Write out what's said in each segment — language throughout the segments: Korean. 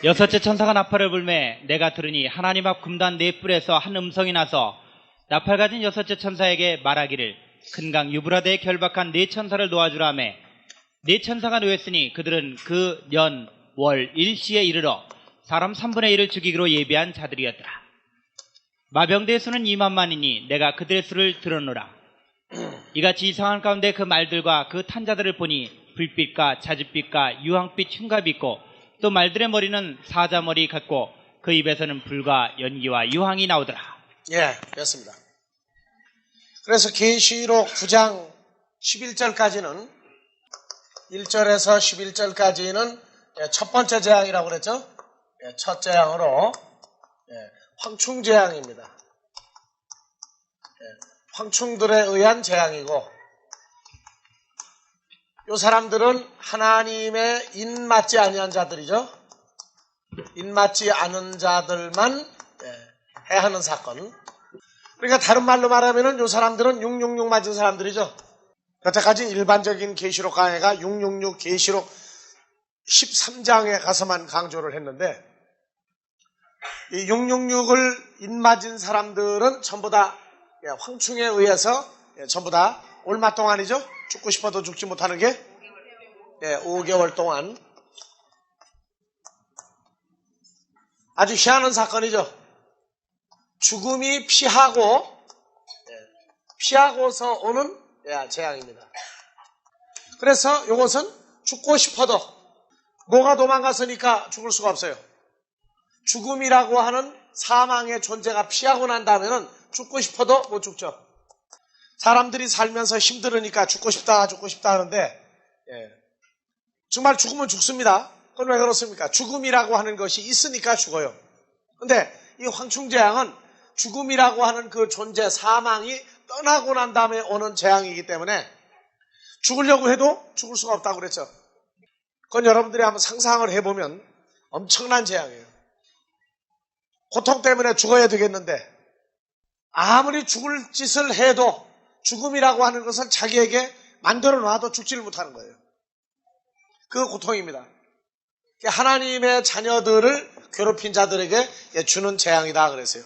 여섯째 천사가 나팔을 불매 내가 들으니 하나님 앞 금단 네 뿔에서 한 음성이 나서 나팔 가진 여섯째 천사에게 말하기를 큰 강 유브라데에 결박한 네 천사를 놓아주라매 네 천사가 놓였으니 그들은 그 년, 월, 일시에 이르러 사람 3분의 1을 죽이기로 예비한 자들이었더라. 마병대의 수는 2만만이니 내가 그들의 수를 들었노라. 이같이 이상한 가운데 그 말들과 그 탄자들을 보니 불빛과 자줏빛과 유황빛 흉갑이 있고 또 말들의 머리는 사자머리 같고 그 입에서는 불과 연기와 유황이 나오더라. 예, 그렇습니다. 그래서 계시록 9장 11절까지는 1절에서 11절까지는 첫 번째 재앙이라고 그랬죠? 첫 재앙으로 황충재앙입니다. 황충들에 의한 재앙이고 이 사람들은 하나님의 인맞지 아니한 자들이죠. 인맞지 않은 자들만 해하는 사건. 그러니까 다른 말로 말하면 이 사람들은 666 맞은 사람들이죠. 여태까지 일반적인 계시록 강해가 666 계시록 13장에 가서만 강조를 했는데 이 666을 인맞은 사람들은 전부 다 황충에 의해서 전부 다 얼마 동안이죠? 죽고 싶어도 죽지 못하는 게 5개월 동안 아주 희한한 사건이죠. 죽음이 피하고서 오는 재앙입니다. 그래서 이것은 죽고 싶어도 뭐가 도망갔으니까 죽을 수가 없어요. 죽음이라고 하는 사망의 존재가 피하고 난 다음에는 죽고 싶어도 못 죽죠. 사람들이 살면서 힘들으니까 죽고 싶다 하는데 정말 죽으면 죽습니다. 그건 왜 그렇습니까? 죽음이라고 하는 것이 있으니까 죽어요. 근데 이 황충재앙은 죽음이라고 하는 그 존재, 사망이 떠나고 난 다음에 오는 재앙이기 때문에 죽으려고 해도 죽을 수가 없다고 그랬죠. 그건 여러분들이 한번 상상을 해보면 엄청난 재앙이에요. 고통 때문에 죽어야 되겠는데 아무리 죽을 짓을 해도 죽음이라고 하는 것을 자기에게 만들어 놔도 죽지를 못하는 거예요. 그 고통입니다. 하나님의 자녀들을 괴롭힌 자들에게 주는 재앙이다 그랬어요.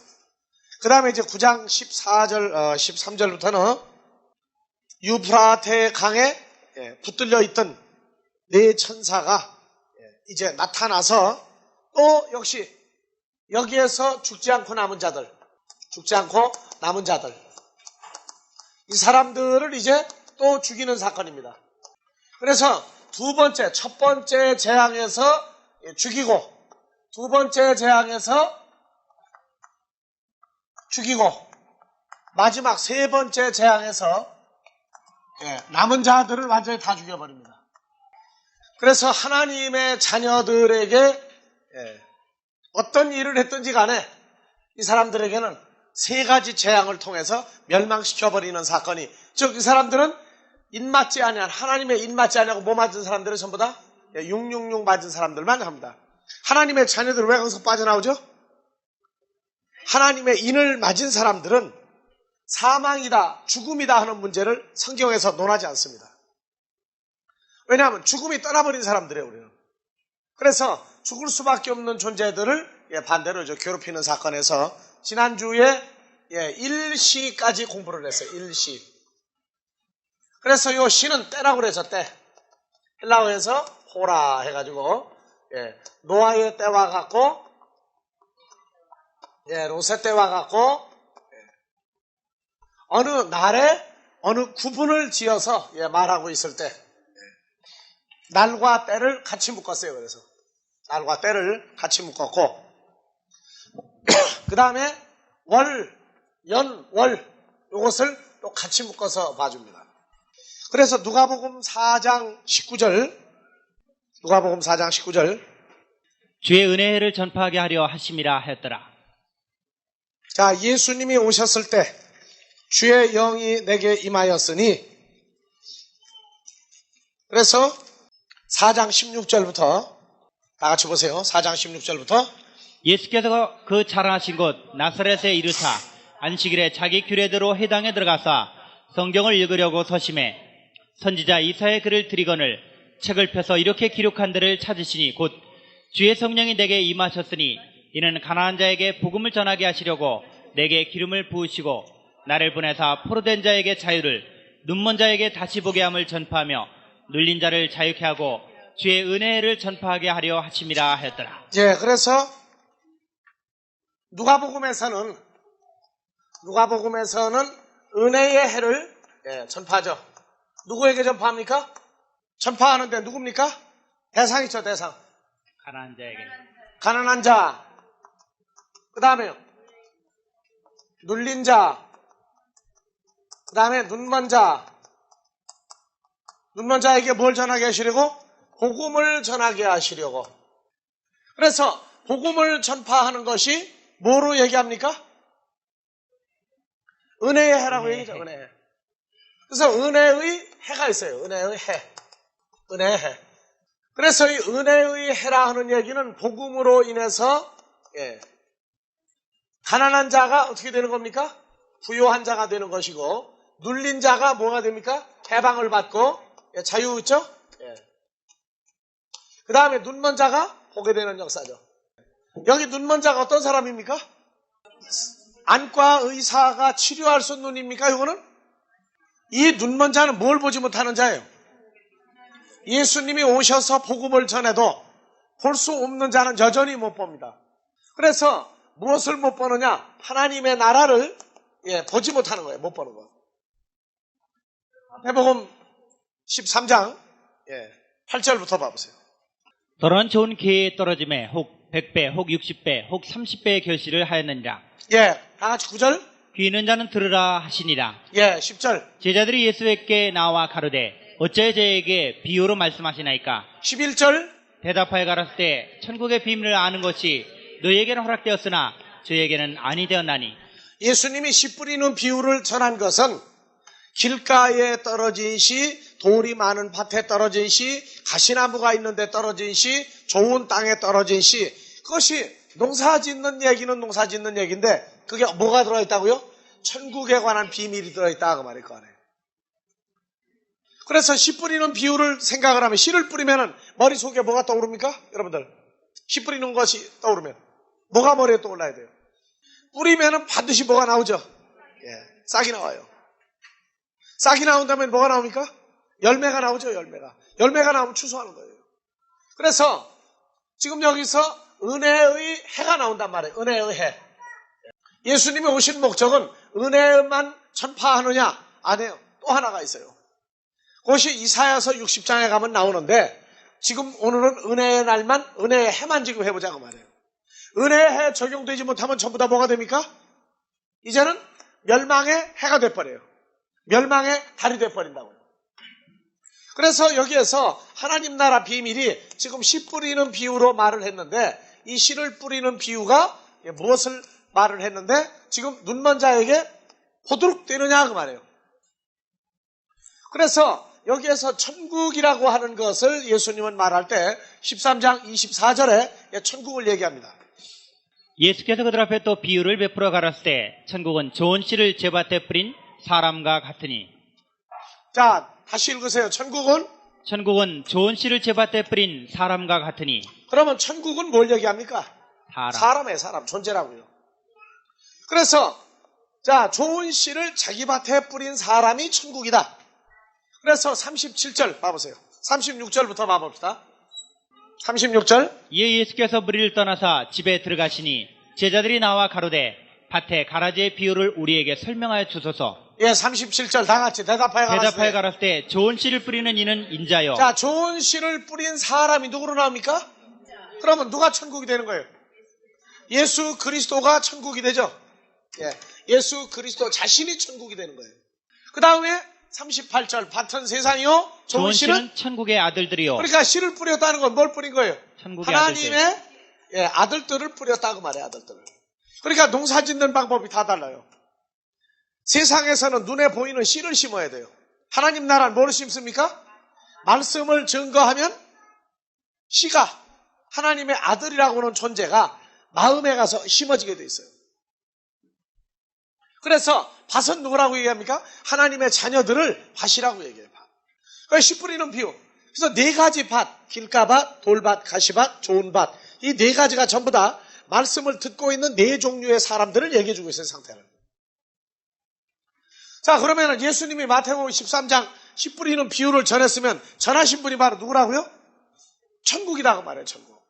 그 다음에 이제 9장 14절, 13절부터는 유프라테 강에 붙들려 있던 네 천사가 이제 나타나서 또 역시 여기에서 죽지 않고 남은 자들, 이 사람들을 이제 또 죽이는 사건입니다. 그래서 첫 번째 재앙에서 죽이고, 두 번째 재앙에서 죽이고, 마지막 세 번째 재앙에서 남은 자들을 완전히 다 죽여버립니다. 그래서 하나님의 자녀들에게 어떤 일을 했든지 간에 이 사람들에게는 세 가지 재앙을 통해서 멸망시켜버리는 사건이, 즉 이 사람들은 인맞지 아니한, 하나님의 인맞지 아니하고 뭐 맞은 사람들은 전부 다 666 맞은 사람들만 합니다. 하나님의 자녀들 왜 거기서 빠져나오죠? 하나님의 인을 맞은 사람들은 사망이다, 죽음이다 하는 문제를 성경에서 논하지 않습니다. 왜냐하면 죽음이 떠나버린 사람들이에요, 우리는. 그래서 죽을 수밖에 없는 존재들을 반대로 괴롭히는 사건에서 지난주에 일시까지 공부를 했어요. 일시. 그래서 이 시는 때라고 그래서 때. 헬라어에서 호라 해가지고 노아의 때와 같고 롯의 때와 같고 어느 날에 어느 구분을 지어서 말하고 있을 때 날과 때를 같이 묶었어요. 그래서 날과 때를 같이 묶었고 그 다음에 월, 연, 월 이것을 또 같이 묶어서 봐줍니다. 그래서 누가복음 4장 19절 주의 은혜를 전파하게 하려 하심이라 하였더라. 자, 예수님이 오셨을 때 주의 영이 내게 임하였으니, 그래서 4장 16절부터 다 같이 보세요. 4장 16절부터 예수께서 그 자라나신 곳 나사렛에 이르사 안식일에 자기 규례대로 회당에 들어가사 성경을 읽으려고 서심해 선지자 이사야의 글을 들이거늘 책을 펴서 이렇게 기록한 데를 찾으시니 곧 주의 성령이 내게 임하셨으니 이는 가난한 자에게 복음을 전하게 하시려고 내게 기름을 부으시고 나를 보내사 포로된 자에게 자유를 눈먼 자에게 다시 보게 함을 전파하며 눌린 자를 자유케 하고 주의 은혜를 전파하게 하려 하심이라 하였더라. 예, 그래서 누가복음에서는 은혜의 해를 전파하죠. 누구에게 전파합니까? 전파하는데 누굽니까? 대상이죠, 대상. 가난한 자에게. 가난한 자. 그 다음에요. 눌린 자. 그 다음에 눈먼 자. 눈먼 자에게 뭘 전하게 하시려고? 복음을 전하게 하시려고. 그래서 복음을 전파하는 것이 뭐로 얘기합니까? 은혜의 해라고 얘기죠. 은혜의 해. 그래서 은혜의 해가 있어요. 은혜의 해. 은혜의 해. 그래서 이 은혜의 해라 하는 얘기는 복음으로 인해서 가난한 자가 어떻게 되는 겁니까? 부요한 자가 되는 것이고, 눌린 자가 뭐가 됩니까? 해방을 받고 자유 있죠? 그 다음에 눈먼 자가 보게 되는 역사죠. 여기 눈먼 자가 어떤 사람입니까? 안과 의사가 치료할 수 있는 눈입니까? 이거는? 이 눈먼 자는 뭘 보지 못하는 자예요? 예수님이 오셔서 복음을 전해도 볼 수 없는 자는 여전히 못 봅니다. 그래서 무엇을 못 보느냐? 하나님의 나라를 보지 못하는 거예요. 못 보는 거. 마태복음 13장 8절부터 봐보세요. 더러운 좋은 기회에 떨어짐에 혹 100배, 혹 60배, 혹 30배의 결실을 하였느니라. 다 같이 9절. 귀 있는 자는 들으라 하시니라. 10절. 제자들이 예수에게 나와 가로되 어째 저에게 비유로 말씀하시나이까? 11절. 대답하여 가라사대 때 천국의 비밀을 아는 것이 너희에게는 허락되었으나 저에게는 아니 되었나니. 예수님이 씨 뿌리는 비유를 전한 것은 길가에 떨어진 씨, 돌이 많은 밭에 떨어진 씨, 가시나무가 있는 데 떨어진 씨, 좋은 땅에 떨어진 씨. 그것이 농사 짓는 얘기는 농사 짓는 얘기인데 그게 뭐가 들어있다고요? 천국에 관한 비밀이 들어있다 그 말일 거 아니에요. 그래서 씨 뿌리는 비유를 생각을 하면, 씨를 뿌리면 머릿속에 뭐가 떠오릅니까? 여러분들 씨 뿌리는 것이 떠오르면 뭐가 머리에 떠올라야 돼요? 뿌리면 반드시 뭐가 나오죠? 싹이 나와요. 싹이 나온다면 뭐가 나옵니까? 열매가 나오죠. 열매가 나오면 추수하는 거예요. 그래서 지금 여기서 은혜의 해가 나온단 말이에요. 은혜의 해. 예수님이 오신 목적은 은혜만 전파하느냐? 아니에요. 또 하나가 있어요. 그것이 이사야서 60장에 가면 나오는데, 지금 오늘은 은혜의 날만, 은혜의 해만 지금 해보자고 말이에요. 은혜의 해 적용되지 못하면 전부 다 뭐가 됩니까? 이제는 멸망의 해가 돼버려요. 멸망의 달이 돼버린다고요. 그래서 여기에서 하나님 나라 비밀이 지금 씨 뿌리는 비유로 말을 했는데, 이 씨를 뿌리는 비유가 무엇을 말을 했는데, 지금 눈먼 자에게 보도록 되느냐 그 말이에요. 그래서 여기에서 천국이라고 하는 것을 예수님은 말할 때 13장 24절에 천국을 얘기합니다. 예수께서 그들 앞에 또 비유를 베풀어 가라사대 때 천국은 좋은 씨를 제 밭에 뿌린 사람과 같으니. 자, 다시 읽으세요. 천국은 좋은 씨를 제 밭에 뿌린 사람과 같으니. 그러면 천국은 뭘 얘기합니까? 사람이에요. 사람, 존재라고요. 그래서 자, 좋은 씨를 자기 밭에 뿌린 사람이 천국이다. 그래서 37절 봐보세요. 36절부터 봐봅시다. 36절. 이에 예수께서 무리를 떠나사 집에 들어가시니 제자들이 나와 가로되 밭에 가라지의 비유를 우리에게 설명하여 주소서. 37절 다 같이 대답하여 가라사대 때 좋은 씨를 뿌리는 이는 인자요. 자, 좋은 씨를 뿌린 사람이 누구로 나옵니까? 그러면 누가 천국이 되는 거예요? 예수 그리스도가 천국이 되죠. 예수 그리스도 자신이 천국이 되는 거예요. 그 다음에 38절 밭은 세상이요, 좋은 씨는 천국의 아들들이요. 그러니까 씨를 뿌렸다는 건 뭘 뿌린 거예요? 천국의 하나님의 아들들을 뿌렸다고 말해요. 아들들을. 그러니까 농사 짓는 방법이 다 달라요. 세상에서는 눈에 보이는 씨를 심어야 돼요. 하나님 나라는 뭘 심습니까? 말씀을 증거하면 씨가, 하나님의 아들이라고 하는 존재가 마음에 가서 심어지게 돼 있어요. 그래서 밭은 누구라고 얘기합니까? 하나님의 자녀들을 밭이라고 얘기해요. 밭. 씨 뿌리는 비유. 그래서 네 가지 밭, 길가밭, 돌밭, 가시밭, 좋은 밭. 이 네 가지가 전부 다 말씀을 듣고 있는 네 종류의 사람들을 얘기해주고 있어요, 상태를. 자, 그러면 예수님이 마태복음 13장 씨 뿌리는 비유를 전했으면 전하신 분이 바로 누구라고요? 천국이다 그 말이에요, 천국.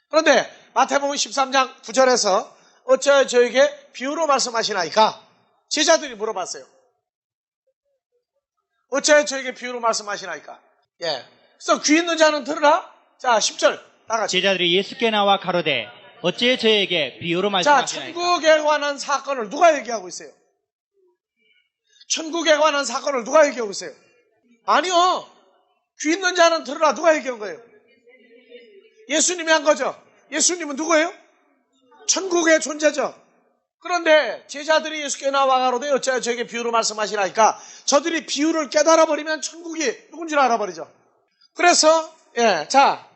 그런데 마태복음 13장 9절에서 어찌하여 저에게 비유로 말씀하시나이까? 제자들이 물어봤어요. 어찌하여 저에게 비유로 말씀하시나이까? 예. 그래서 귀 있는 자는 들으라. 자, 10절 다 같이. 제자들이 예수께 나와 가로되 어찌 저에게 비유로 자, 말씀하시나이까? 천국에 관한 사건을 누가 얘기하고 있어요? 천국에 관한 사건을 누가 얘기하고 있어요? 아니요. 귀 있는 자는 들으라. 누가 얘기한 거예요? 예수님이 한 거죠. 예수님은 누구예요? 천국의 존재죠. 그런데 제자들이 예수께 나와 가로되 어찌하여 저에게 비유로 말씀하시나이까? 저들이 비유를 깨달아버리면 천국이 누군지를 알아버리죠. 그래서 자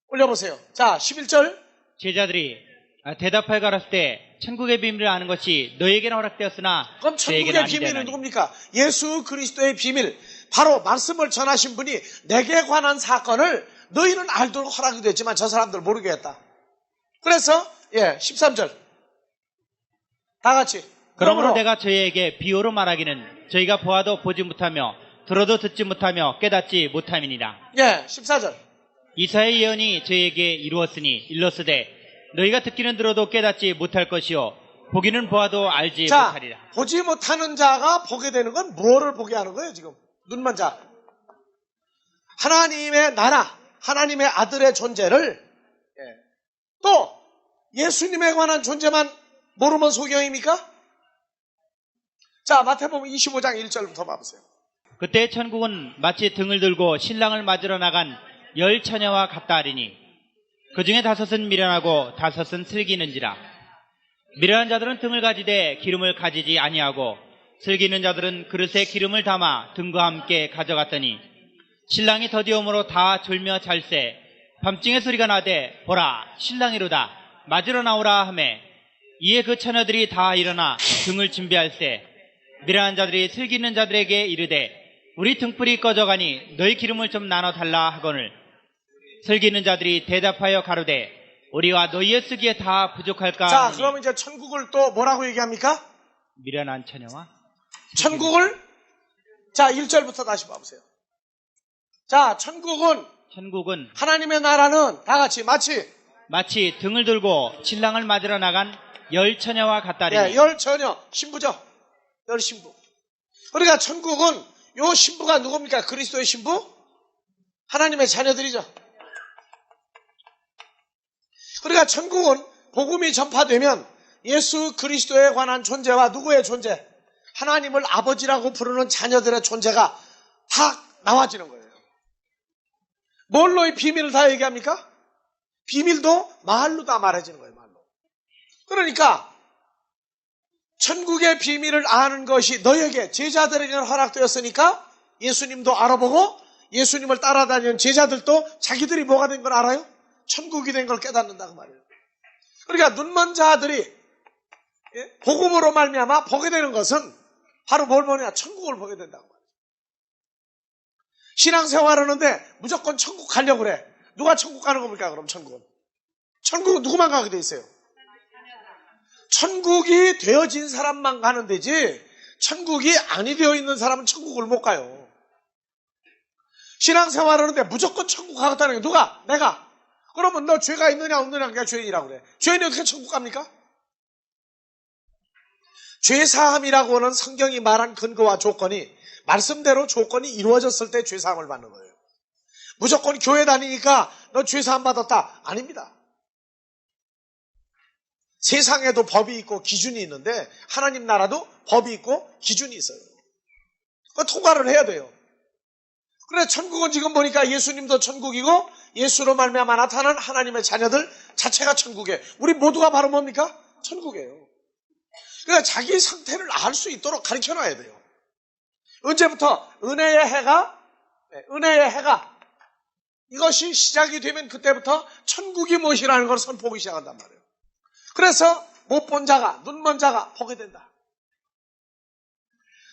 올려보세요. 자 11절. 제자들이 대답하여 가라을 때 천국의 비밀을 아는 것이 너에게는 허락되었으나 그럼 저에게는 천국의 아니되나니. 비밀은 누굽니까? 예수 그리스도의 비밀, 바로 말씀을 전하신 분이 내게 관한 사건을 너희는 알도록 허락이 됐지만 저 사람들 모르게 했다. 그래서 13절 다 같이. 그러므로 내가 저희에게 비유로 말하기는 저희가 보아도 보지 못하며 들어도 듣지 못하며 깨닫지 못함이니라. 14절. 이사의 예언이 저희에게 이루었으니 일렀으되 너희가 듣기는 들어도 깨닫지 못할 것이요 보기는 보아도 알지 자, 못하리라. 보지 못하는 자가 보게 되는 건 뭐를 보게 하는 거예요 지금? 눈만 자. 하나님의 나라, 하나님의 아들의 존재를 또 예수님에 관한 존재만 모르면 소경입니까? 자, 마태복음 25장 1절부터 봐보세요. 그때 천국은 마치 등을 들고 신랑을 맞으러 나간 열 처녀와 같다 하리니 그 중에 5은 미련하고 5은 슬기는지라. 미련한 자들은 등을 가지되 기름을 가지지 아니하고 슬기는 자들은 그릇에 기름을 담아 등과 함께 가져갔더니 신랑이 더디움으로 다 졸며 잘새 밤중에 소리가 나되 보라 신랑이로다 맞으러 나오라 하매 이에 그 처녀들이 다 일어나 등을 준비할세 미련한 자들이 슬기는 자들에게 이르되 우리 등불이 꺼져가니 너희 기름을 좀 나눠달라 하거늘 슬기는 자들이 대답하여 가로되 우리와 너희의 쓰기에 다 부족할까 자, 하니. 그럼 이제 천국을 또 뭐라고 얘기합니까? 미련한 처녀와 천국을 자 1절부터 다시 봐보세요. 자, 천국은 하나님의 나라는 다 같이 마치 등을 들고 신랑을 맞으러 나간 열 처녀와 같다리니. 열 처녀 신부죠. 열 신부. 그러니까 천국은 요 신부가 누굽니까? 그리스도의 신부? 하나님의 자녀들이죠. 그러니까 천국은 복음이 전파되면 예수 그리스도에 관한 존재와 누구의 존재? 하나님을 아버지라고 부르는 자녀들의 존재가 다 나와지는 거예요. 뭘로 이 비밀을 다 얘기합니까? 비밀도 말로 다 말해지는 거예요. 말로. 그러니까 천국의 비밀을 아는 것이 너에게 제자들에게는 허락되었으니까 예수님도 알아보고 예수님을 따라다니는 제자들도 자기들이 뭐가 된 걸 알아요? 천국이 된 걸 깨닫는다고 말이에요. 그러니까 눈먼 자들이 복음으로 말미암아 보게 되는 것은 바로 뭘 보냐? 천국을 보게 된다고 말이에요. 신앙생활 하는데 무조건 천국 가려고 그래. 누가 천국 가는 겁니까? 그럼 천국은 누구만 가게 돼 있어요? 천국이 되어진 사람만 가는 데지 천국이 아니 되어 있는 사람은 천국을 못 가요. 신앙생활 하는데 무조건 천국 가겠다는 게 누가? 내가. 그러면 너 죄가 있느냐 없느냐 그냥 죄인이라고 그래. 죄인이 어떻게 천국 갑니까? 죄사함이라고 하는 성경이 말한 근거와 조건이 말씀대로 조건이 이루어졌을 때 죄사함을 받는 거예요. 무조건 교회 다니니까 너 죄사함 받았다. 아닙니다. 세상에도 법이 있고 기준이 있는데 하나님 나라도 법이 있고 기준이 있어요. 그거 통과를 해야 돼요. 그래 천국은 지금 보니까 예수님도 천국이고 예수로 말미암아 나타난 하나님의 자녀들 자체가 천국이에요. 우리 모두가 바로 뭡니까? 천국이에요. 그러니까 자기 상태를 알 수 있도록 가르쳐놔야 돼요. 언제부터? 은혜의 해가 이것이 시작이 되면 그때부터 천국이 무엇이라는 걸 선포하기 시작한단 말이에요. 그래서 못 본 자가, 눈먼 자가 보게 된다.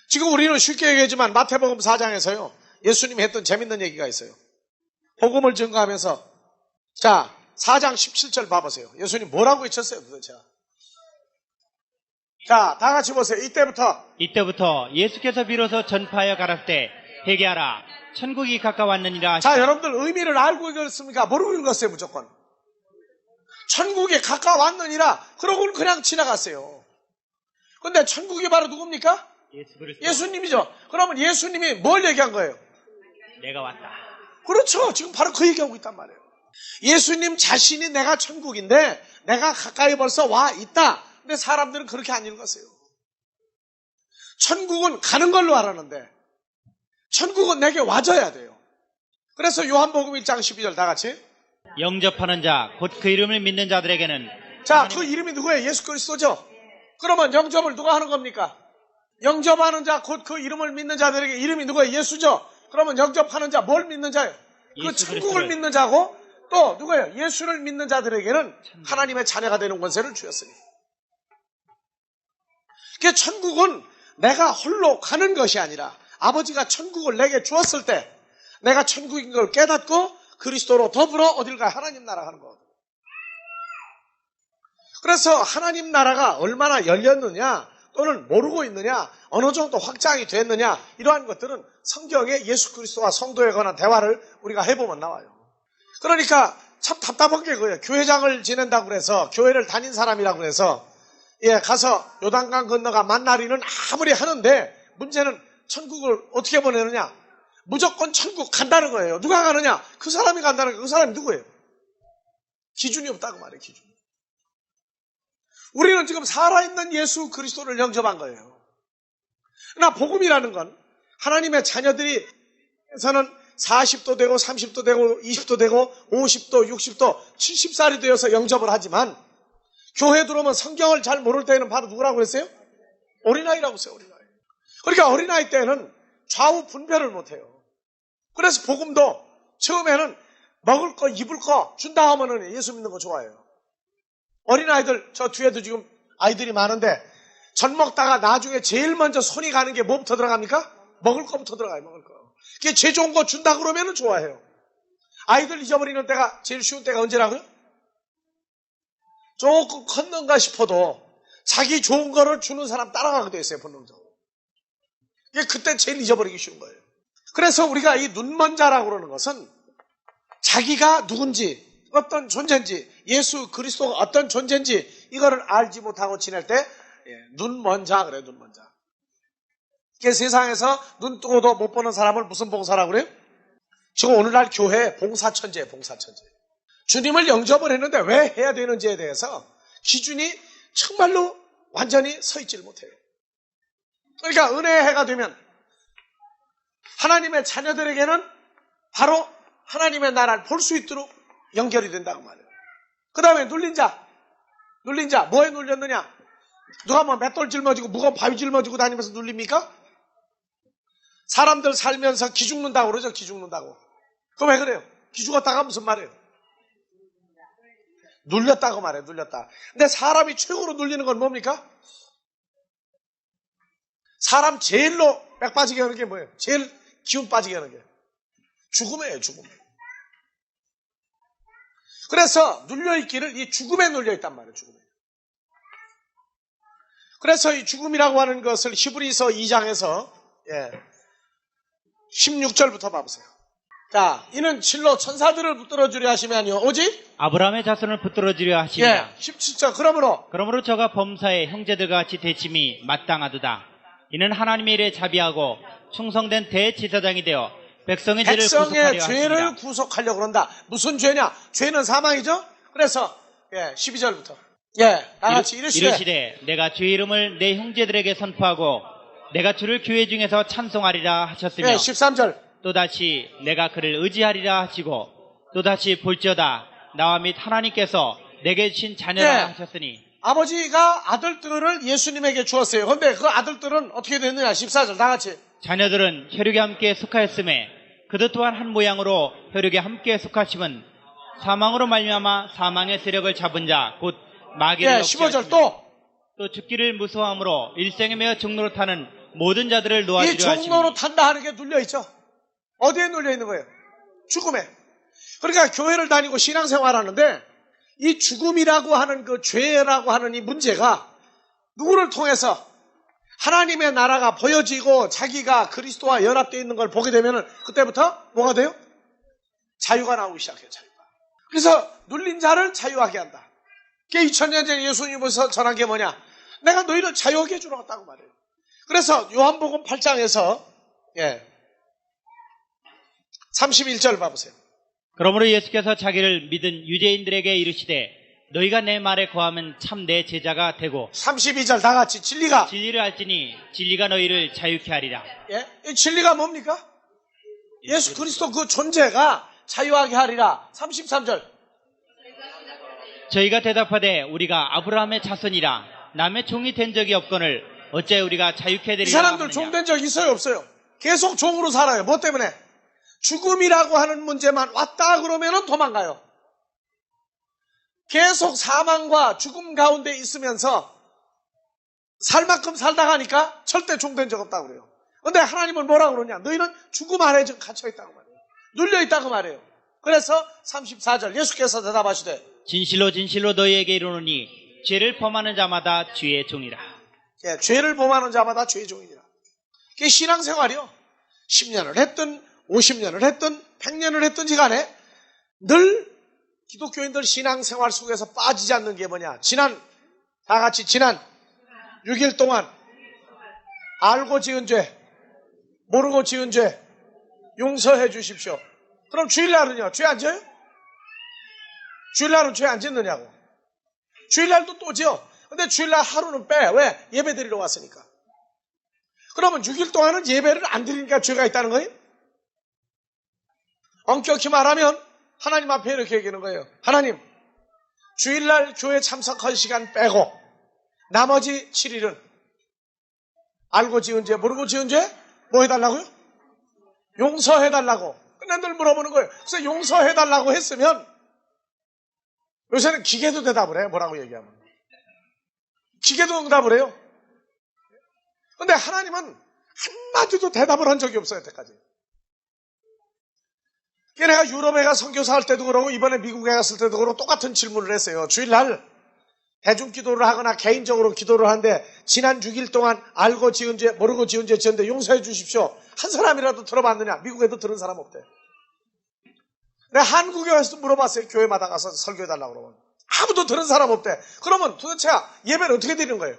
지금 우리는 쉽게 얘기하지만 마태복음 4장에서요 예수님이 했던 재밌는 얘기가 있어요. 복음을 증거하면서 자 4장 17절 봐보세요. 예수님 뭐라고 외쳤어요 도대체? 자, 다 같이 보세요. 이때부터 예수께서 비로소 전파하여 가라사대 회개하라 천국이 가까웠느니라 자, 하시니라. 여러분들 의미를 알고 읽었습니까? 모르고 읽었어요 무조건? 천국에 가까웠느니라 그러고는 그냥 지나갔어요. 근데 천국이 바로 누굽니까? 예수 그리스도. 예수님이죠. 그러면 예수님이 뭘 얘기한 거예요? 내가 왔다. 그렇죠. 지금 바로 그 얘기하고 있단 말이에요. 예수님 자신이 내가 천국인데 내가 가까이 벌써 와 있다. 근데 사람들은 그렇게 안 읽었어요. 천국은 가는 걸로 알았는데 천국은 내게 와줘야 돼요. 그래서 요한복음 1장 12절 다 같이. 영접하는 자 곧 그 이름을 믿는 자들에게는 자, 그 이름이 누구예요? 예수 그리스도죠. 그러면 영접을 누가 하는 겁니까? 영접하는 자 곧 그 이름을 믿는 자들에게 이름이 누구예요? 예수죠. 그러면 영접하는 자 뭘 믿는 자예요? 그 예수 천국을 그리스도를. 믿는 자고 또 누구예요? 예수를 믿는 자들에게는 하나님의 자녀가 되는 권세를 주었으니. 그 천국은 내가 홀로 가는 것이 아니라 아버지가 천국을 내게 주었을 때 내가 천국인 걸 깨닫고 그리스도로 더불어 어딜 가요? 하나님 나라 가는 거거든요. 그래서 하나님 나라가 얼마나 열렸느냐 또는 모르고 있느냐 어느 정도 확장이 됐느냐 이러한 것들은 성경에 예수 그리스도와 성도에 관한 대화를 우리가 해보면 나와요. 그러니까 참 답답한 게 그거예요. 교회장을 지낸다고 그래서 교회를 다닌 사람이라고 그래서 가서 요단강 건너가 만나리는 아무리 하는데 문제는 천국을 어떻게 보내느냐? 무조건 천국 간다는 거예요. 누가 가느냐? 그 사람이 간다는 거예요. 그 사람이 누구예요? 기준이 없다고 말해요. 기준. 우리는 지금 살아있는 예수 그리스도를 영접한 거예요. 그러나 복음이라는 건 하나님의 자녀들이 에서는 40도 되고 30도 되고 20도 되고 50도 60도 70살이 되어서 영접을 하지만 교회 들어오면 성경을 잘 모를 때에는 바로 누구라고 그랬어요? 어린아이라고 했어요. 어린아이. 그러니까 어린아이 때는 좌우 분별을 못해요. 그래서 복음도 처음에는 먹을 거 입을 거 준다 하면은 예수 믿는 거 좋아해요. 어린아이들 저 뒤에도 지금 아이들이 많은데 젖 먹다가 나중에 제일 먼저 손이 가는 게 뭐부터 들어갑니까? 먹을 거부터 들어가요. 먹을 거. 그게 제일 좋은 거 준다 그러면은 좋아해요. 아이들 잊어버리는 때가 제일 쉬운 때가 언제라고요? 조금 컸는가 싶어도 자기 좋은 거를 주는 사람 따라가게 돼 있어요. 본능적으로. 이게 그때 제일 잊어버리기 쉬운 거예요. 그래서 우리가 이 눈먼 자라고 그러는 것은 자기가 누군지 어떤 존재인지 예수 그리스도가 어떤 존재인지 이거를 알지 못하고 지낼 때 눈먼 자 그래요. 눈먼 자. 이게 세상에서 눈 뜨고도 못 보는 사람을 무슨 봉사라고 그래요? 지금 오늘날 교회 봉사천재예요. 봉사천재. 주님을 영접을 했는데 왜 해야 되는지에 대해서 기준이 정말로 완전히 서 있지를 못해요. 그러니까 은혜의 해가 되면 하나님의 자녀들에게는 바로 하나님의 나라를 볼 수 있도록 연결이 된다고 말해요. 그 다음에 눌린 자. 뭐에 눌렸느냐? 누가 뭐 맷돌 짊어지고 무거운 바위 짊어지고 다니면서 눌립니까? 사람들 살면서 기 죽는다고 그러죠. 기 죽는다고. 그럼 왜 그래요? 기 죽었다가 무슨 말이에요? 눌렸다고 말해요. 눌렸다. 근데 사람이 최고로 눌리는 건 뭡니까? 사람 제일로 빽 빠지게 하는 게 뭐예요? 제일 기운 빠지게 하는 게 죽음이에요. 죽음. 그래서 눌려있기를 이 죽음에 눌려있단 말이에요. 죽음에. 그래서 이 죽음이라고 하는 것을 히브리서 2장에서 16절부터 봐보세요. 자, 이는 실로 천사들을 붙들어주려 하심이 아니요 오직 아브라함의 자손을 붙들어주려 하시니라. 17절. 그러므로 저가 범사의 형제들과 같이 대침이 마땅하도다. 이는 하나님의 일에 자비하고 충성된 대지사장이 되어 백성의 죄를 백성의 구속하려 죄를 하시니라. 구속하려고 그런다. 무슨 죄냐? 죄는 사망이죠? 그래서 12절부터 다같이 이르시되 내가 주의 이름을 내 형제들에게 선포하고 내가 주를 교회 중에서 찬송하리라 하셨으며 13절. 또다시 내가 그를 의지하리라 하시고 또다시 볼지어다 나와 및 하나님께서 내게 주신 자녀라 하셨으니 아버지가 아들들을 예수님에게 주었어요. 그런데 그 아들들은 어떻게 됐느냐? 14절 다같이. 자녀들은 혈육에 함께 속하였음에 그들 또한 한 모양으로 혈육에 함께 속하심은 사망으로 말미암아 사망의 세력을 잡은 자 곧 마귀를 15절 또 죽기를 무서워함으로 일생에 매어 종로로 타는 모든 자들을 이 놓아주려 하시니 종로로 탄다 하는 게 눌려있죠. 어디에 눌려있는 거예요? 죽음에. 그러니까 교회를 다니고 신앙생활 하는데 이 죽음이라고 하는 그 죄라고 하는 이 문제가 누구를 통해서 하나님의 나라가 보여지고 자기가 그리스도와 연합되어 있는 걸 보게 되면 그때부터 뭐가 돼요? 자유가 나오기 시작해요. 자유가. 그래서 눌린 자를 자유하게 한다. 그게 2000년 전에 예수님께서 전한 게 뭐냐? 내가 너희를 자유하게 해주러 왔다고 말해요. 그래서 요한복음 8장에서 31절 봐보세요. 그러므로 예수께서 자기를 믿은 유대인들에게 이르시되 너희가 내 말에 거하면 참 내 제자가 되고 32절 다 같이 진리가 진리를 알지니 진리가 너희를 자유케 하리라. 이 진리가 뭡니까? 예수 그리스도 그 존재가 자유하게 하리라. 33절 저희가 대답하되 우리가 아브라함의 자손이라 남의 종이 된 적이 없거늘 어째 우리가 자유케 이 되리라 사람들 하느냐. 종된 적 있어요 없어요? 계속 종으로 살아요. 뭐 때문에? 죽음이라고 하는 문제만 왔다 그러면 도망가요. 계속 사망과 죽음 가운데 있으면서 살 만큼 살다 가니까 절대 종된 적 없다고 그래요. 근데 하나님은 뭐라고 그러냐? 너희는 죽음 안에 지금 갇혀있다고 말해요. 눌려있다고 말해요. 그래서 34절 예수께서 대답하시되 진실로 진실로 너희에게 이르노니 죄를 범하는 자마다 죄의 종이라. 죄를 범하는 자마다 죄의 종이니라. 그게 신앙생활이요. 10년을 했든 50년을 했든 100년을 했든지 간에 늘 기독교인들 신앙생활 속에서 빠지지 않는 게 뭐냐? 다 같이 지난 6일 동안 알고 지은 죄, 모르고 지은 죄 용서해 주십시오. 그럼 주일날은요? 죄 안 져요? 주일날은 죄 안 짓느냐고. 주일날도 또 지어. 근데 주일날 하루는 빼. 왜? 예배 드리러 왔으니까. 그러면 6일 동안은 예배를 안 드리니까 죄가 있다는 거예요? 엄격히 말하면 하나님 앞에 이렇게 얘기하는 거예요. 하나님, 주일날 교회 참석할 시간 빼고 나머지 7일은 알고 지은 죄, 모르고 지은 죄 뭐 해달라고요? 용서해달라고. 근데 늘 물어보는 거예요. 그래서 용서해달라고 했으면 요새는 기계도 대답을 해요. 뭐라고 얘기하면. 기계도 응답을 해요. 근데 하나님은 한마디도 대답을 한 적이 없어요. 여태까지. 내가 유럽에 가 선교사 할 때도 그러고 이번에 미국에 갔을 때도 그러고 똑같은 질문을 했어요. 주일날 대중기도를 하거나 개인적으로 기도를 하는데 지난 6일 동안 알고 지은 죄 모르고 지은 죄 지었는데 용서해 주십시오. 한 사람이라도 들어봤느냐? 미국에도 들은 사람 없대. 내가 한국에 와서도 물어봤어요. 교회마다 가서 설교해달라고 그러면. 아무도 들은 사람 없대. 그러면 도대체 예배를 어떻게 드리는 거예요?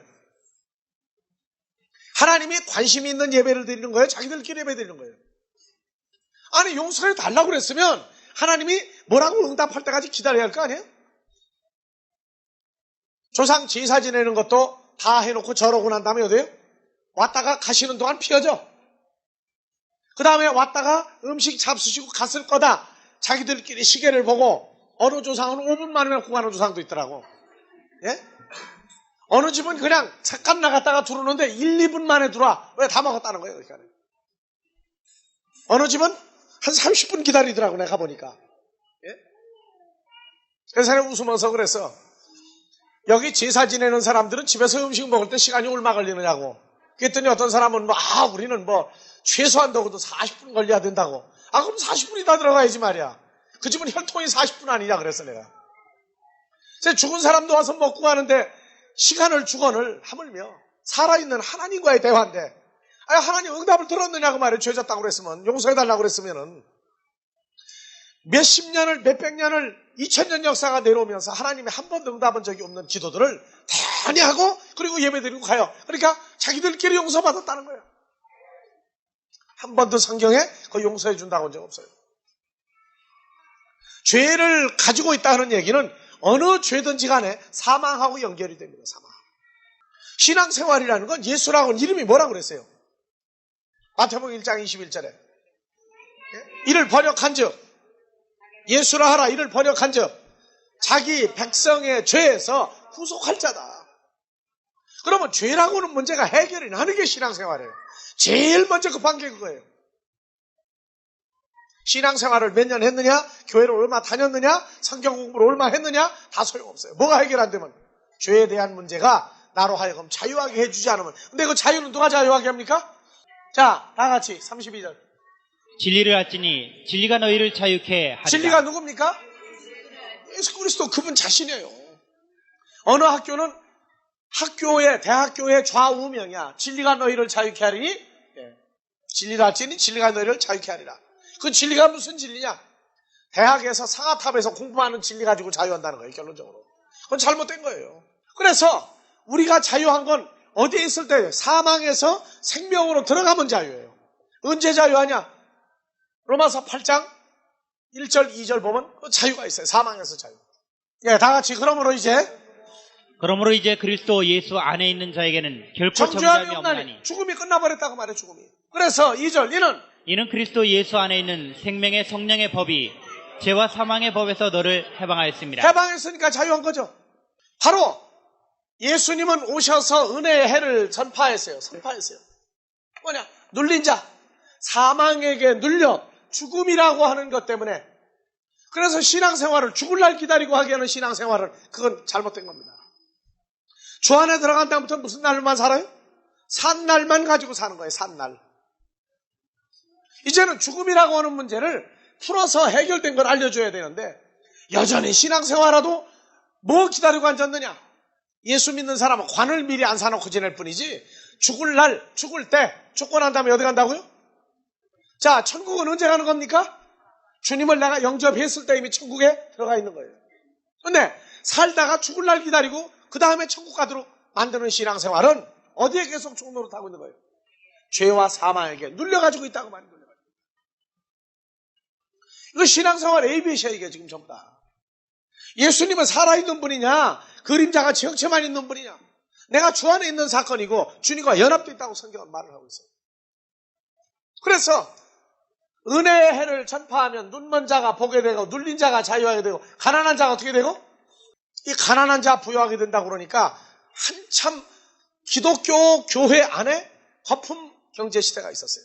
하나님이 관심이 있는 예배를 드리는 거예요? 자기들끼리 예배 드리는 거예요? 아니 용서해 달라고 그랬으면 하나님이 뭐라고 응답할 때까지 기다려야 할 거 아니에요? 조상 제사 지내는 것도 다 해놓고 절하고 난 다음에 어때요? 왔다가 가시는 동안 피어져. 그 다음에 왔다가 음식 잡수시고 갔을 거다. 자기들끼리 시계를 보고 어느 조상은 5분 만이면 구하는 조상도 있더라고. 예? 어느 집은 그냥 잠깐 나갔다가 들어오는데 1, 2분 만에 들어와. 왜? 다 먹었다는 거예요. 그러니까. 어느 집은 한 30분 기다리더라고 내가 보니까. 예? 그래서 내가 웃으면서 그랬어. 여기 제사 지내는 사람들은 집에서 음식 먹을 때 시간이 얼마 걸리느냐고. 그랬더니 어떤 사람은 우리는 최소한 적어도 40분 걸려야 된다고. 그럼 40분이 다 들어가야지 말이야. 그 집은 혈통이 40분 아니냐 그랬어 내가. 그래서 죽은 사람도 와서 먹고 가는데 시간을 주건을 하물며 살아있는 하나님과의 대화인데 하나님 응답을 들었느냐고 말이에요. 죄 졌다고 그랬으면 용서해달라고 그랬으면은 몇십 년을 몇백 년을 2000년 역사가 내려오면서 하나님이 한 번도 응답한 적이 없는 기도들을 대단히 하고 그리고 예배드리고 가요. 그러니까 자기들끼리 용서받았다는 거예요. 한 번도 성경에 그 용서해 준다고 한 적 없어요. 죄를 가지고 있다는 얘기는 어느 죄든지 간에 사망하고 연결이 됩니다. 사망. 신앙생활이라는 건 예수라고는 이름이 뭐라고 그랬어요? 마태복음 1장 21절에 이를 번역한즉 예수라 하라. 이를 번역한즉 자기 백성의 죄에서 구속할 자다. 그러면 죄라고는 문제가 해결이 나는 게 신앙생활이에요. 제일 먼저 급한 게 그거예요. 신앙생활을 몇 년 했느냐, 교회를 얼마 다녔느냐, 성경 공부를 얼마 했느냐 다 소용없어요. 뭐가 해결 안 되면 죄에 대한 문제가 나로 하여금 자유하게 해주지 않으면. 근데 그 자유는 누가 자유하게 합니까? 자, 다 같이 32절. 진리를 알지니 진리가 너희를 자유케 하리라. 진리가 누굽니까? 예수 그리스도 그분 자신이에요. 어느 학교는 대학교의 좌우명이야. 진리가 너희를 자유케 하리니, 진리를 알지니 진리가 너희를 자유케 하리라. 그 진리가 무슨 진리냐? 대학에서 상아탑에서 공부하는 진리 가지고 자유한다는 거예요, 결론적으로. 그건 잘못된 거예요. 그래서 우리가 자유한 건 어디에 있을 때 사망에서 생명으로 들어가면 자유예요. 언제 자유하냐? 로마서 8장 1절 2절 보면 그 자유가 있어요. 사망에서 자유. 다 같이 그러므로 이제 그리스도 예수 안에 있는 자에게는 결코 정죄함이 정죄함이 없나니 없나니 죽음이 끝나버렸다고 말해. 죽음이. 그래서 2절 이는 그리스도 예수 안에 있는 생명의 성령의 법이 죄와 사망의 법에서 너를 해방하였습니다. 해방했으니까 자유한 거죠. 바로 예수님은 오셔서 은혜의 해를 선포했어요. 뭐냐? 눌린 자, 사망에게 눌려 죽음이라고 하는 것 때문에, 그래서 신앙생활을 죽을 날 기다리고 하게 하는 신앙생활은 그건 잘못된 겁니다. 주 안에 들어간 다음부터 무슨 날만 살아요? 산 날만 가지고 사는 거예요. 산 날. 이제는 죽음이라고 하는 문제를 풀어서 해결된 걸 알려줘야 되는데, 여전히 신앙생활하도 뭐 기다리고 앉았느냐? 예수 믿는 사람은 관을 미리 안 사놓고 지낼 뿐이지, 죽을 때 죽고 난 다음에 어디 간다고요? 자, 천국은 언제 가는 겁니까? 주님을 내가 영접했을 때 이미 천국에 들어가 있는 거예요. 근데 살다가 죽을 날 기다리고 그 다음에 천국 가도록 만드는 신앙생활은 어디에 계속 종노릇하고 있는 거예요? 죄와 사망에게 눌려가지고 있다고 말하는 거예요. 이거 신앙생활 ABC야, 이게 지금 전부 다. 예수님은 살아있는 분이냐, 그림자같이 형체만 있는 분이냐, 내가 주 안에 있는 사건이고 주님과 연합되어 있다고 성경은 말을 하고 있어요. 그래서 은혜의 해를 전파하면 눈먼 자가 보게 되고, 눌린 자가 자유하게 되고, 가난한 자가 어떻게 되고, 이 가난한 자 부유하게 된다고 그러니까 한참 기독교 교회 안에 거품 경제 시대가 있었어요.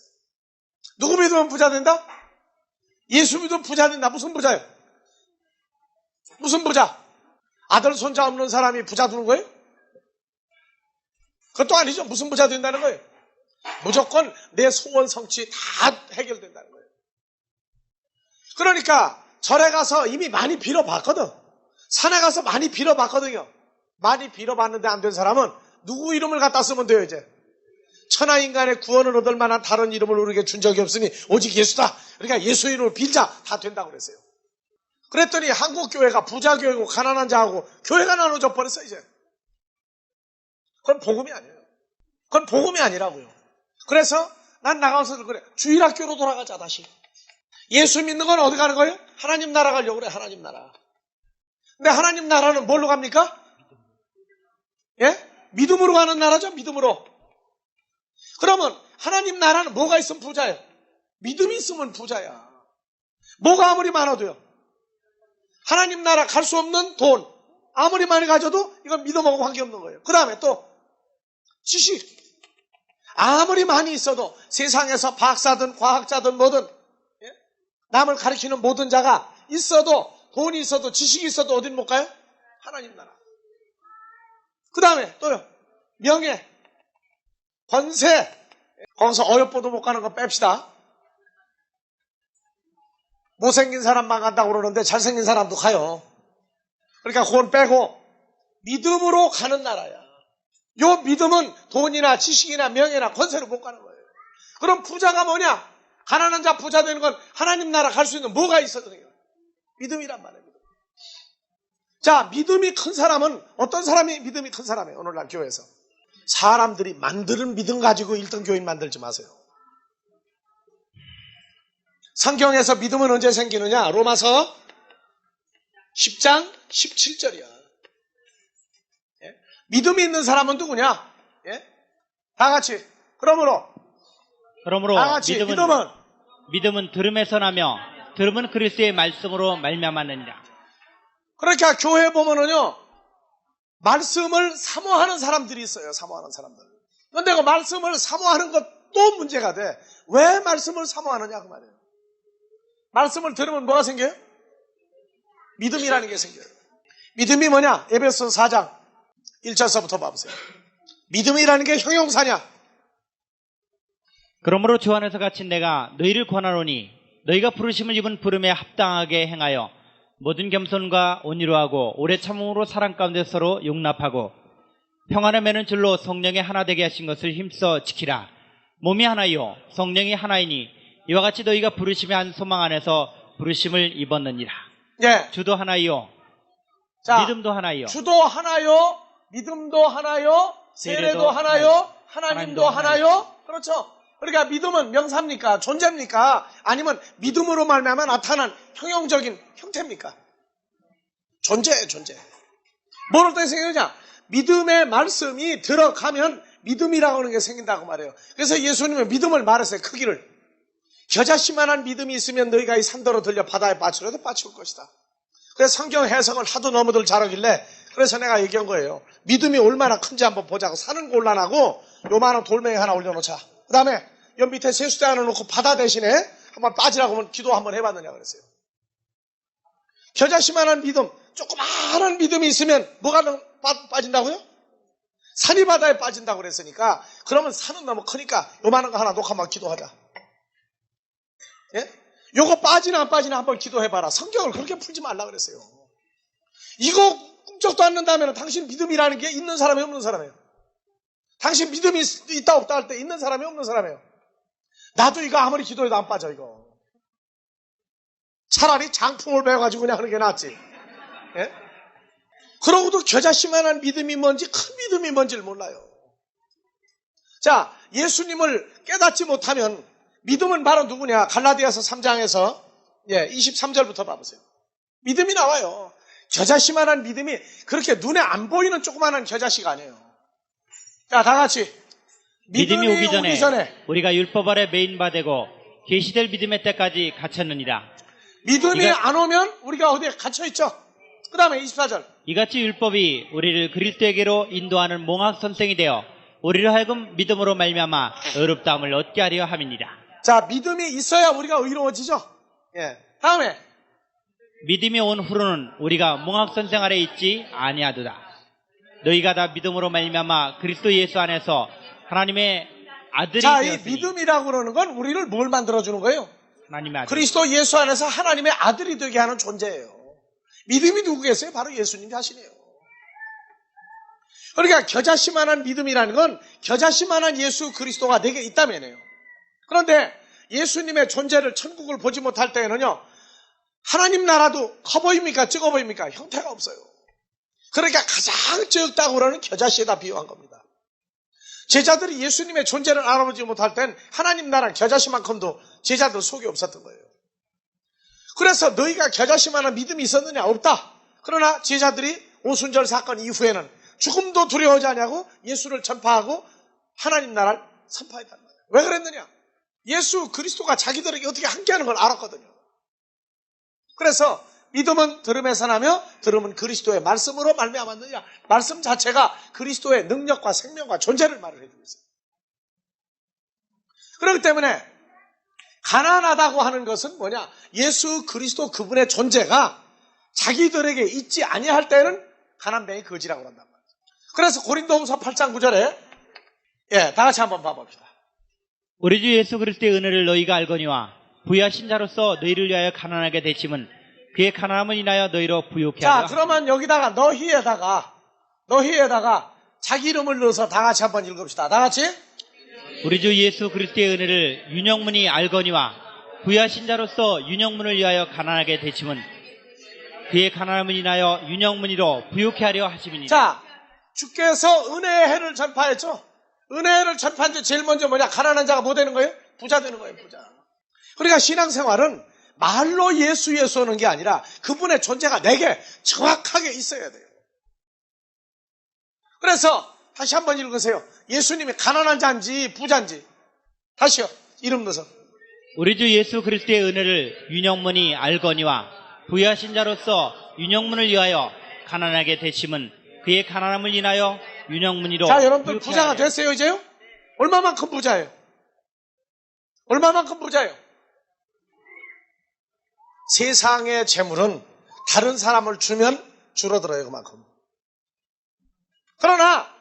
누구 믿으면 부자 된다? 예수 믿으면 부자 된다. 무슨 부자예요? 무슨 부자? 아들 손자 없는 사람이 부자 되는 거예요? 그것도 아니죠. 무슨 부자 된다는 거예요? 무조건 내 소원 성취 다 해결된다는 거예요. 그러니까 절에 가서 이미 많이 빌어봤거든. 산에 가서 많이 빌어봤거든요. 많이 빌어봤는데 안 된 사람은 누구 이름을 갖다 쓰면 돼요. 이제 천하인간의 구원을 얻을 만한 다른 이름을 우리에게 준 적이 없으니 오직 예수다. 그러니까 예수 이름을 빌자. 다 된다고 그랬어요. 그랬더니 한국 교회가 부자 교회고 가난한 자하고 교회가 나눠져 버렸어요. 이제 그건 복음이 아니에요. 그건 복음이 아니라고요. 그래서 난 나가서 그래, 주일학교로 돌아가자. 다시 예수 믿는 건 어디 가는 거예요? 하나님 나라 가려고 그래. 하나님 나라. 근데 하나님 나라는 뭘로 갑니까? 믿음으로 가는 나라죠. 믿음으로. 그러면 하나님 나라는 뭐가 있으면 부자예요? 믿음이 있으면 부자야. 뭐가 아무리 많아도요, 하나님 나라 갈 수 없는 돈 아무리 많이 가져도 이건 믿음하고 관계없는 거예요. 그 다음에 또 지식, 아무리 많이 있어도 세상에서 박사든 과학자든 뭐든 남을 가리키는 모든 자가 있어도, 돈이 있어도 지식이 있어도 어딘 못 가요? 하나님 나라. 그 다음에 또요, 명예, 권세, 거기서 어여뻐도 못 가는 거 뺍시다. 못생긴 사람만 간다고 그러는데 잘생긴 사람도 가요. 그러니까 그건 빼고 믿음으로 가는 나라야. 요 믿음은 돈이나 지식이나 명예나 권세로 못 가는 거예요. 그럼 부자가 뭐냐? 가난한 자 부자 되는 건 하나님 나라 갈 수 있는 뭐가 있어요? 믿음이란 말이에요. 자, 믿음이 큰 사람은 어떤 사람이 믿음이 큰 사람이에요? 오늘날 교회에서 사람들이 만드는 믿음 가지고 1등 교인 만들지 마세요. 성경에서 믿음은 언제 생기느냐? 로마서 10장 17절이야. 믿음이 있는 사람은 누구냐? 다 같이. 그러므로 다 같이. 믿음은 들음에서 나며 들음은 그리스도의 말씀으로 말미암았느니라. 그러니까 교회에 보면은요, 말씀을 사모하는 사람들이 있어요. 사모하는 사람들. 그런데 그 말씀을 사모하는 것도 문제가 돼. 왜 말씀을 사모하느냐 그 말이에요. 말씀을 들으면 뭐가 생겨요? 믿음이라는 게 생겨요. 믿음이 뭐냐? 에베소서 4장 1절서부터 봐보세요. 믿음이라는 게 형용사냐? 그러므로 주 안에서 갇힌 내가 너희를 권하노니 너희가 부르심을 입은 부름에 합당하게 행하여 모든 겸손과 온유로 하고 오래 참음으로 사랑 가운데 서로 용납하고 평안을 맺는 줄로 성령의 하나 되게 하신 것을 힘써 지키라. 몸이 하나요 성령이 하나이니 이와 같이 너희가 부르심의 한 소망 안에서 부르심을 입었느니라. 예. 주도 하나요 자, 믿음도 하나요 주도 하나요, 믿음도 하나요, 세례도 하나요, 하나님도 하나요. 그렇죠. 그러니까 믿음은 명사입니까? 존재입니까? 아니면 믿음으로 말미암아 나타난 형용적인 형태입니까? 존재예요, 존재. 뭘 어떻게 생기느냐? 믿음의 말씀이 들어가면 믿음이라고 하는 게 생긴다고 말해요. 그래서 예수님은 믿음을 말했어요. 크기를. 겨자씨만한 믿음이 있으면 너희가 이 산더러 들려 바다에 빠치려도 빠치울 것이다. 그래서 성경 해석을 하도 너무들 잘하길래 그래서 내가 얘기한 거예요. 믿음이 얼마나 큰지 한번 보자고. 산은 곤란하고 요만한 돌멩이 하나 올려놓자. 그 다음에 옆 밑에 세수대 하나 놓고 바다 대신에 한번 빠지라고 하면 기도 한번 해봤느냐 그랬어요. 겨자씨만한 믿음, 조그마한 믿음이 있으면 뭐가 빠진다고요? 산이 바다에 빠진다고 그랬으니까 그러면 산은 너무 크니까 요만한 거 하나 놓고 한번 기도하자. 예? 요거 빠지나 안 빠지나 한번 기도해봐라. 성경을 그렇게 풀지 말라 그랬어요. 이거 꿈쩍도 않는다면 당신 믿음이라는 게 있는 사람이 없는 사람이에요. 당신 믿음이 있다 없다 할 때 있는 사람이 없는 사람이에요. 나도 이거 아무리 기도해도 안 빠져 이거. 차라리 장풍을 배워가지고 그냥 하는 게 낫지. 예? 그러고도 겨자씨만한 믿음이 뭔지 큰 믿음이 뭔지를 몰라요. 자, 예수님을 깨닫지 못하면 믿음은 바로 누구냐? 갈라디아서 3장에서 23절부터 봐보세요. 믿음이 나와요. 겨자씨만한 믿음이 그렇게 눈에 안 보이는 조그만한 겨자씨가 아니에요. 자, 다 같이 믿음이 오기 전에 우리가 율법 아래 매인 바 되고 계시될 믿음의 때까지 갇혔느니라. 믿음이 안 오면 우리가 어디에 갇혀있죠. 그 다음에 24절. 이같이 율법이 우리를 그리스도에게로 인도하는 몽학 선생이 되어 우리를 하여금 믿음으로 말미암아 의롭다함을 얻게 하려 함이니라. 자, 믿음이 있어야 우리가 의로워지죠. 예. 다음에 믿음이 온 후로는 우리가 몽학 선생 아래 있지 아니하도다. 너희가 다 믿음으로 말미암아 그리스도 예수 안에서 하나님의 아들이 자, 이 되었으니. 믿음이라고 그러는 건 우리를 뭘 만들어주는 거예요? 하나님의 아들. 그리스도 예수 안에서 하나님의 아들이 되게 하는 존재예요. 믿음이 누구겠어요? 바로 예수님 자신이에요. 그러니까 겨자씨만한 믿음이라는 건 겨자씨만한 예수 그리스도가 내게 있다면이에요. 그런데 예수님의 존재를 천국을 보지 못할 때에는요, 하나님 나라도 커 보입니까? 적어 보입니까? 형태가 없어요. 그러니까 가장 적다고 그러는 겨자씨에다 비유한 겁니다. 제자들이 예수님의 존재를 알아보지 못할 땐 하나님 나라 겨자씨만큼도 제자들 속에 없었던 거예요. 그래서 너희가 겨자씨만한 믿음이 있었느냐? 없다. 그러나 제자들이 오순절 사건 이후에는 죽음도 두려워하지 않냐고 예수를 전파하고 하나님 나라를 선포했단 말이에요. 왜 그랬느냐? 예수 그리스도가 자기들에게 어떻게 함께하는 걸 알았거든요. 그래서 믿음은 들음에서 나며 들음은 그리스도의 말씀으로 말미암았느냐. 말씀 자체가 그리스도의 능력과 생명과 존재를 말을 해주고 있어요. 그렇기 때문에 가난하다고 하는 것은 뭐냐? 예수 그리스도 그분의 존재가 자기들에게 있지 아니할 때는 가난뱅이 거지라고 한단 말이에요. 그래서 고린도후서 8장 9절에 다 같이 한번 봐봅시다. 우리 주 예수 그리스도의 은혜를 너희가 알거니와 부유하신 자로서 너희를 위하여 가난하게 되심은 그의 가난함을 인하여 너희로 부유케 하려. 자, 그러면 여기다가 너희에다가 자기 이름을 넣어서 다 같이 한번 읽읍시다. 다 같이. 우리 주 예수 그리스도의 은혜를 윤영문이 알거니와 부유하신 자로서 윤영문을 위하여 가난하게 되심은 그의 가난함을 인하여 윤영문이로 부유케 하려 하심이니라. 자, 주께서 은혜의 해를 전파했죠. 은혜의 해를 전파한 게 제일 먼저 뭐냐? 가난한 자가 뭐 되는 거예요? 부자 되는 거예요, 부자. 그러니까 신앙생활은 말로 예수 오는 게 아니라 그분의 존재가 내게 정확하게 있어야 돼요. 그래서 다시 한번 읽으세요. 예수님이 가난한 자인지 부자인지. 다시요. 이름 넣어서. 우리 주 예수 그리스도의 은혜를 윤영문이 알거니와 부유하신 자로서 윤영문을 위하여 가난하게 되심은 그의 가난함을 인하여 윤영문이로. 자, 여러분들 부자가 됐어요, 이제요? 얼마만큼 부자예요? 얼마만큼 부자예요? 세상의 재물은 다른 사람을 주면 줄어들어요, 그만큼. 그러나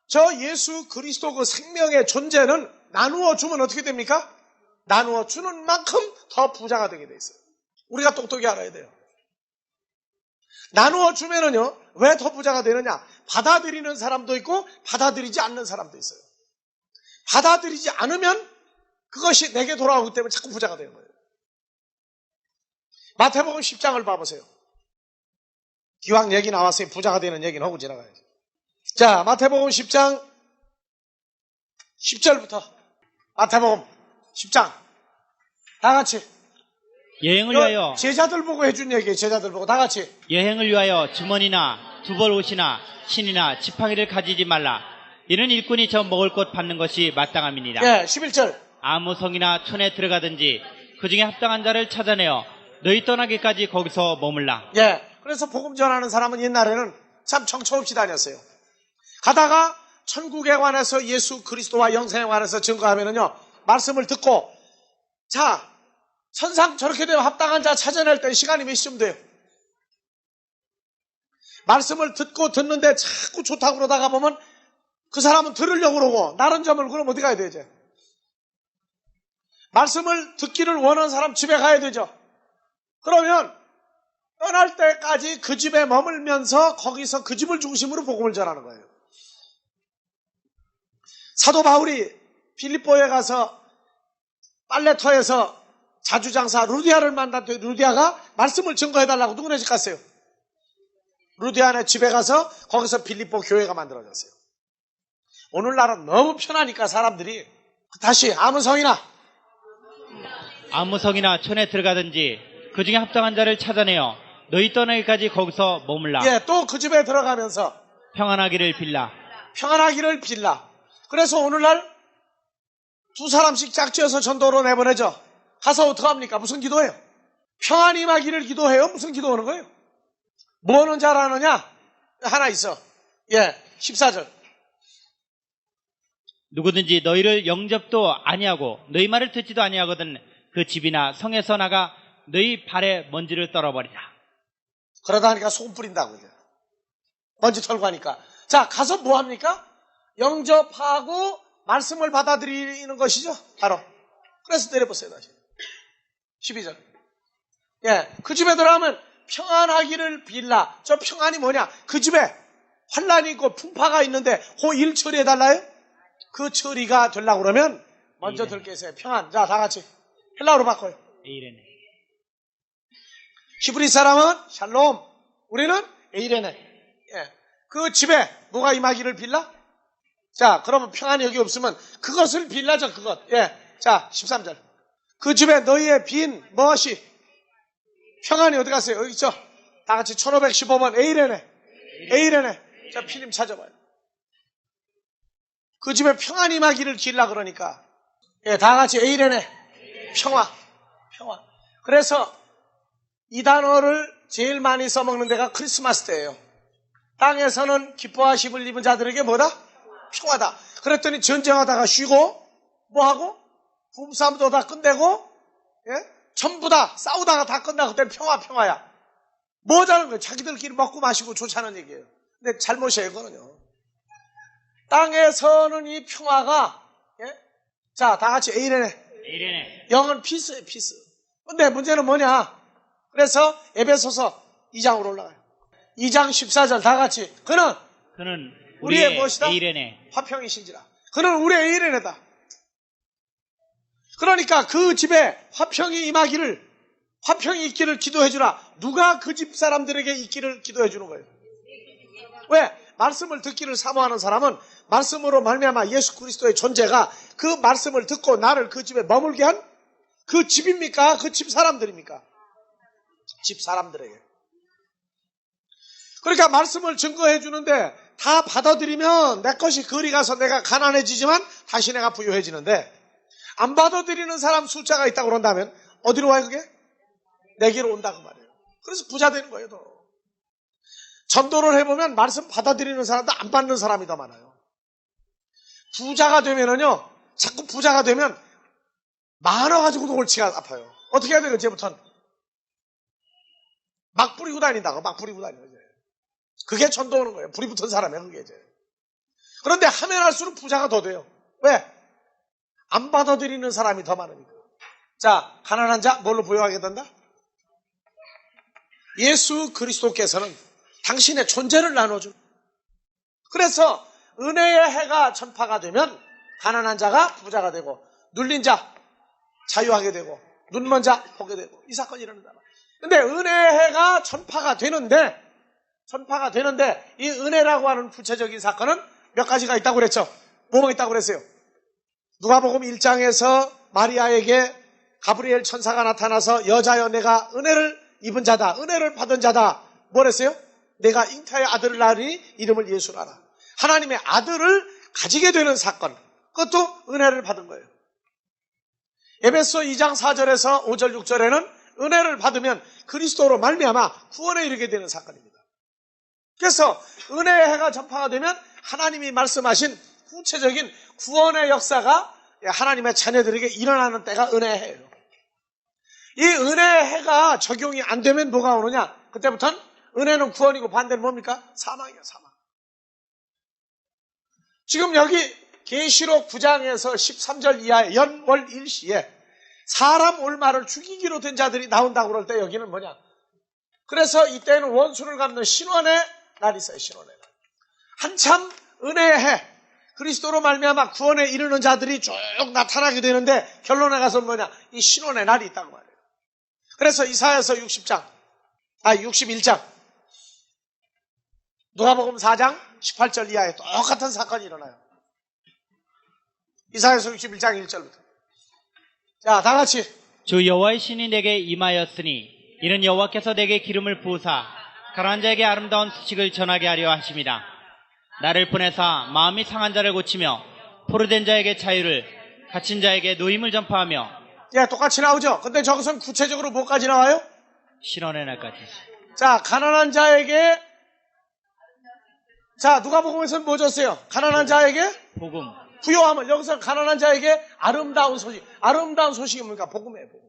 저 예수 그리스도 그 생명의 존재는 나누어 주면 어떻게 됩니까? 나누어 주는 만큼 더 부자가 되게 돼 있어요. 우리가 똑똑히 알아야 돼요. 나누어 주면은요, 왜 더 부자가 되느냐? 받아들이는 사람도 있고, 받아들이지 않는 사람도 있어요. 받아들이지 않으면 그것이 내게 돌아오기 때문에 자꾸 부자가 되는 거예요. 마태복음 10장을 봐보세요. 기왕 얘기 나왔으니 부자가 되는 얘기는 하고 지나가야죠. 자, 마태복음 10장 10절부터. 마태복음 10장. 다 같이. 여행을 위하여 제자들 보고 해준 얘기예요. 제자들 보고 다 같이. 여행을 위하여 주머니나 두벌 옷이나 신이나 지팡이를 가지지 말라. 이는 일꾼이 저 먹을 것 받는 것이 마땅함이니라. 예, 11절. 아무 성이나 촌에 들어가든지 그 중에 합당한 자를 찾아내어 너희 떠나기까지 거기서 머물라. 예. 그래서 복음 전하는 사람은 옛날에는 참 정처 없이 다녔어요. 가다가 천국에 관해서 예수 그리스도와 영생에 관해서 증거하면은요, 말씀을 듣고, 자, 천상 저렇게 되면 합당한 자 찾아낼 때 시간이 몇 시쯤 돼요? 말씀을 듣고 듣는데 자꾸 좋다고 그러다가 보면 그 사람은 들으려고 그러고, 나른 점을 그럼 어디 가야 되죠? 말씀을 듣기를 원하는 사람 집에 가야 되죠. 그러면 떠날 때까지 그 집에 머물면서 거기서 그 집을 중심으로 복음을 전하는 거예요. 사도 바울이 빌립보에 가서 빨래터에서 자주장사 루디아를 만났더니 루디아가 말씀을 증거해달라고 누구네 집 갔어요? 루디아네 집에 가서 거기서 빌립보 교회가 만들어졌어요. 오늘날은 너무 편하니까 사람들이 다시 아무 성이나 촌에 들어가든지 그 중에 합당한 자를 찾아내어 너희 떠나기까지 거기서 머물라. 예, 또 그 집에 들어가면서 평안하기를 빌라. 평안하기를 빌라. 그래서 오늘날 두 사람씩 짝지어서 전도로 내보내죠. 가서 어떡합니까? 무슨 기도해요? 평안히 임하기를 기도해요? 무슨 기도하는 거예요? 뭐는 잘하느냐? 하나 있어. 예, 14절. 누구든지 너희를 영접도 아니하고 너희 말을 듣지도 아니하거든 그 집이나 성에서 나가 너희 발에 먼지를 떨어버리라. 그러다 하니까 소금 뿌린다고. 먼지 털고 하니까. 자, 가서 뭐 합니까? 영접하고 말씀을 받아들이는 것이죠. 바로. 그래서 내려보세요, 다시. 12절. 예, 그 집에 들어가면 평안하기를 빌라. 저 평안이 뭐냐? 그 집에 환란이 있고 풍파가 있는데 그 일 처리해달라요? 그 처리가 되려고 그러면 먼저 들게세요. 평안. 자, 다 같이. 헬라어로 바꿔요. 에이레네. 히브리 사람은 샬롬. 우리는 에이레네. 예. 그 집에 뭐가 임하기를 빌라? 자, 그러면 평안이 여기 없으면 그것을 빌라죠, 그것. 예. 자, 13절. 그 집에 너희의 빈 무엇이? 평안이 어디 갔어요? 여기 있죠? 다 같이 1515번 에이레네. 에이레네. 자, 필름 찾아봐요. 그 집에 평안이 임하기를 빌라 그러니까. 예, 다 같이 에이레네. 평화. 평화. 그래서 이 단어를 제일 많이 써먹는 데가 크리스마스 때예요. 땅에서는 기뻐하심을 입은 자들에게 뭐다? 평화다. 그랬더니 전쟁하다가 쉬고 뭐하고? 부부싸움도 다 끝내고 예? 전부 다 싸우다가 다 끝나고 그때는 평화야. 뭐자는 거예요? 자기들끼리 먹고 마시고 좋자는 얘기예요. 근데 잘못이에요, 그거는요. 땅에서는 이 평화가 예? 자, 다 같이 에이레네. 영은 피스예요, 피스. 근데 문제는 뭐냐? 그래서 에베소서 2장으로 올라가요. 2장 14절 다 같이. 그는 우리의 무엇이다? 에이레네. 화평이신지라. 그는 우리의 에이레네다. 그러니까 그 집에 화평이 임하기를, 화평이 있기를 기도해주라. 누가 그 집 사람들에게 있기를 기도해주는 거예요? 왜? 말씀을 듣기를 사모하는 사람은 말씀으로 말미암아 예수 그리스도의 존재가 그 말씀을 듣고 나를 그 집에 머물게 한 그 집입니까? 그 집 사람들입니까? 집 사람들에게. 그러니까 말씀을 증거해 주는데 다 받아들이면 내 것이 그리 가서 내가 가난해지지만 다시 내가 부유해지는데 안 받아들이는 사람 숫자가 있다고 그런다면 어디로 와요 그게? 내게로 온다고 말이에요. 그래서 부자 되는 거예요. 더. 전도를 해보면 말씀 받아들이는 사람도 안 받는 사람이 더 많아요. 부자가 되면은요, 자꾸 부자가 되면 많아가지고도 골치가 아파요. 어떻게 해야 돼요? 이제부터는 막 뿌리고 다닌다고. 막 뿌리고 다니는 거죠. 그게 전도 오는 거예요. 불이 붙은 사람이에요. 그게 이제. 그런데 하면 할수록 부자가 더 돼요. 왜? 안 받아들이는 사람이 더 많으니까. 자, 가난한 자 뭘로 부여하게 된다? 예수 그리스도께서는 당신의 존재를 나눠줍니다. 그래서 은혜의 해가 전파가 되면 가난한 자가 부자가 되고 눌린 자 자유하게 되고 눈먼 자 보게 되고 이 사건이 일어난다. 근데 은혜의 해가 전파가 되는데 이 은혜라고 하는 구체적인 사건은 몇 가지가 있다고 그랬죠. 뭐가 있다고 그랬어요? 누가복음 1장에서 마리아에게 가브리엘 천사가 나타나서 여자여 내가 은혜를 입은 자다, 은혜를 받은 자다. 뭐랬어요? 내가 잉타의 아들을 낳으니 이름을 예수라 하라. 하나님의 아들을 가지게 되는 사건, 그것도 은혜를 받은 거예요. 에베소 2장 4절에서 5절 6절에는 은혜를 받으면 그리스도로 말미암아 구원에 이르게 되는 사건입니다. 그래서 은혜의 해가 전파가 되면 하나님이 말씀하신 구체적인 구원의 역사가 하나님의 자녀들에게 일어나는 때가 은혜의 해예요. 이 은혜의 해가 적용이 안 되면 뭐가 오느냐? 그때부터는 은혜는 구원이고 반대는 뭡니까? 사망이에요, 사망. 지금 여기 계시록 9장에서 13절 이하의 연월 일시에 사람 올마를 죽이기로 된 자들이 나온다고 그럴 때 여기는 뭐냐? 그래서 이때는 원수를 갚는 신원의 날이 있어요, 신원의 날. 한참 은혜의 해, 그리스도로 말미암아 구원에 이르는 자들이 쭉 나타나게 되는데 결론에 가서 뭐냐? 이 신원의 날이 있다고 말해요. 그래서 이사야서 61장, 누가복음 4장 18절 이하에 똑같은 사건이 일어나요. 이사야서 61장 1절부터. 자, 다 같이. 주 여호와의 신이 내게 임하였으니 이는 여호와께서 내게 기름을 부으사 가난한 자에게 아름다운 소식을 전하게 하려 하심이라. 나를 보내사 마음이 상한 자를 고치며 포로된 자에게 자유를, 갇힌 자에게 노임을 전파하며. 예, 똑같이 나오죠. 근데 저것은 구체적으로 뭐까지 나와요? 신원의 날까지. 자, 가난한 자에게, 자, 누가복음에서는 뭐 줬어요? 가난한 자에게 복음. 부요함을. 여기서 가난한 자에게 아름다운 소식. 아름다운 소식이 뭡니까? 복음이에요, 복음.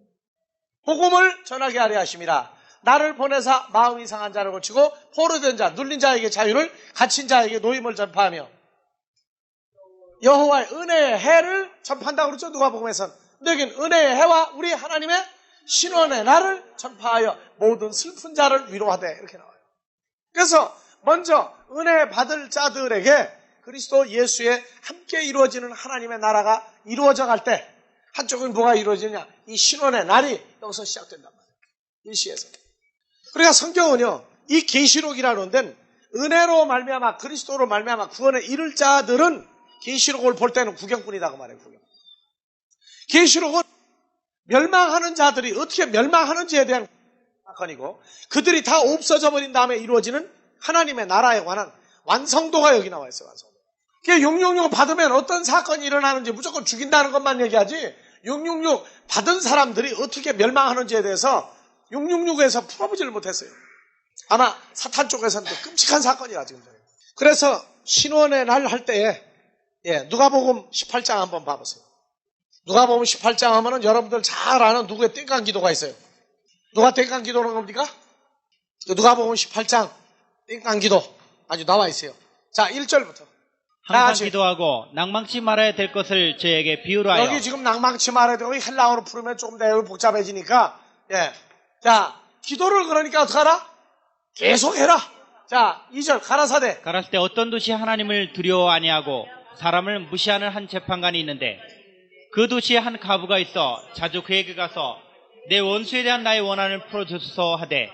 복음을 전하게 하려 하심이라. 나를 보내사 마음이 상한 자를 고치고 포로된 자, 눌린 자에게 자유를, 갇힌 자에게 노임을 전파하며. 여호와의 은혜의 해를 전파한다고 그랬죠, 누가복음에서는. 근데 여긴 은혜의 해와 우리 하나님의 신원의 날을 전파하여 모든 슬픈 자를 위로하되 이렇게 나와요. 그래서 먼저 은혜 받을 자들에게 그리스도 예수에 함께 이루어지는 하나님의 나라가 이루어져 갈 때 한쪽은 뭐가 이루어지냐? 이 신원의 날이 여기서 시작된단 말이에요. 일시에서. 그러니까 성경은요, 이 계시록이라는 데는 은혜로 말미암아 그리스도로 말미암아 구원에 이를 자들은 계시록을 볼 때는 구경꾼이라고 말해요. 구경. 계시록은 멸망하는 자들이 어떻게 멸망하는지에 대한 사건이고 그들이 다 없어져 버린 다음에 이루어지는 하나님의 나라에 관한 완성도가 여기 나와 있어요. 완성도. 666 받으면 어떤 사건이 일어나는지 무조건 죽인다는 것만 얘기하지 666 받은 사람들이 어떻게 멸망하는지에 대해서 666에서 풀어보지를 못했어요. 아마 사탄 쪽에서는 또 끔찍한 사건이라 지금. 그래서 신원의 날 할 때에 누가복음 18장 한번 봐보세요. 누가복음 18장 하면은 여러분들 잘 아는 누구의 땡깡 기도가 있어요. 누가 땡깡 기도하는 겁니까? 누가복음 18장 땡깡 기도 아주 나와 있어요. 자, 1절부터. 항상 기도하고 낭망치 말아야 될 것을 저에게 비유로 하여. 여기 지금 낭망치 말아야 되고 헬라어로 풀으면 조금 더 복잡해지니까 자, 기도를 그러니까 어떡하라? 계속 해라. 자, 2절 가라사대. 가라사대 어떤 도시 하나님을 두려워 아니하고 사람을 무시하는 한 재판관이 있는데 그 도시에 한 가부가 있어 자주 그에게 가서 내 원수에 대한 나의 원한을 풀어주소서 하되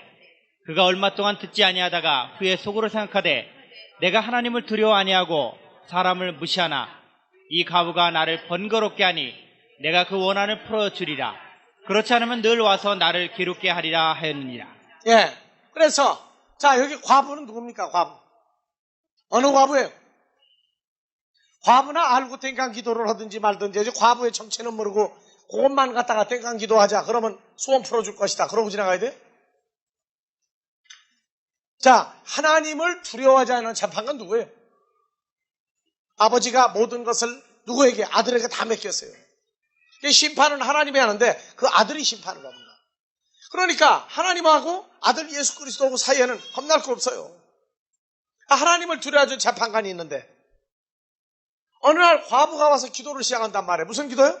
그가 얼마 동안 듣지 아니하다가 후에 속으로 생각하되 내가 하나님을 두려워 아니하고 사람을 무시하나 이 가부가 나를 번거롭게 하니 내가 그 원한을 풀어주리라. 그렇지 않으면 늘 와서 나를 기롭게 하리라 하였느니라. 예. 그래서 자, 여기 과부는 누굽니까? 과부. 어느 과부예요? 과부나 알고 땡깡 기도를 하든지 말든지 과부의 정체는 모르고 그것만 갖다가 땡깡 기도하자. 그러면 소원 풀어줄 것이다. 그러고 지나가야 돼? 자, 하나님을 두려워하지 않는 재판관 누구예요? 아버지가 모든 것을 누구에게? 아들에게 다 맡겼어요. 심판은 하나님이 하는데 그 아들이 심판을 합니다. 그러니까 하나님하고 아들 예수 그리스도하고 사이에는 겁날 거 없어요. 하나님을 두려워하는 재판관이 있는데 어느 날 과부가 와서 기도를 시작한단 말이에요. 무슨 기도요?